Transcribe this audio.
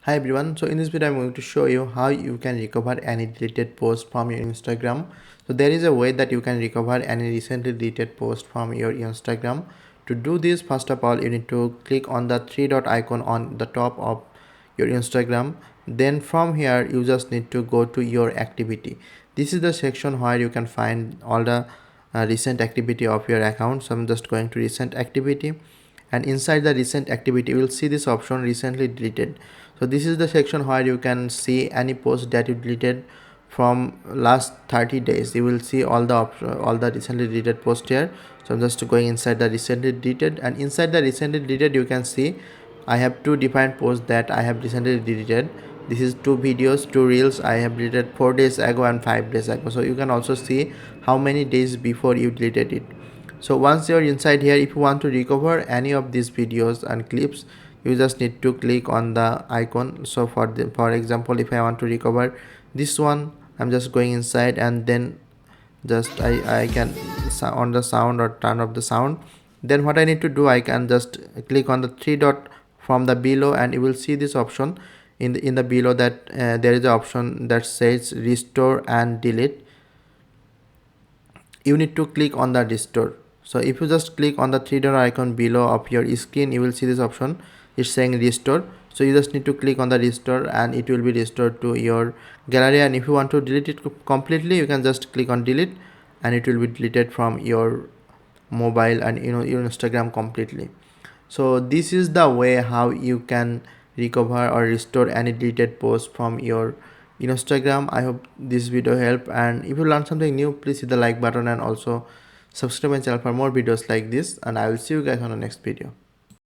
Hi everyone, so in this video I'm going to show you how you can recover any deleted post from your Instagram. So there is a way that you can recover any recently deleted post from your Instagram. To do this, first of all you need to click on the three dot icon on the top of your Instagram. Then from here you just need to go to your activity. This is the section where you can find all the recent activity of your account. So I'm just going to recent activity, and inside the recent activity you will see this option recently deleted. So this is the section where you can see any post that you deleted from last 30 days. You will see all the recently deleted post here. So I'm just going inside the recently deleted, and inside the recently deleted you can see I have two different posts that I have recently deleted. This is two videos, two reels I have deleted 4 days ago and 5 days ago. So you can also see how many days before you deleted it. So once you're inside here, if you want to recover any of these videos and clips, you just need to click on the icon. So for example, if I want to recover this one, I'm just going inside, and then just I can on the sound or turn off the sound. Then what I need to do, I can just click on the three dot from the below, and you will see this option in the below that there is an option that says restore and delete. You need to click on the restore. So if you just click on the three dot icon below of your screen, you will see this option. It's saying restore. So you just need to click on the restore, and it will be restored to your gallery. And if you want to delete it completely, you can just click on delete, and it will be deleted from your mobile and your Instagram completely. So this is the way how you can recover or restore any deleted post from your Instagram. I hope this video helped, and if you learned something new, please hit the like button and also subscribe my channel for more videos like this, and I will see you guys on the next video.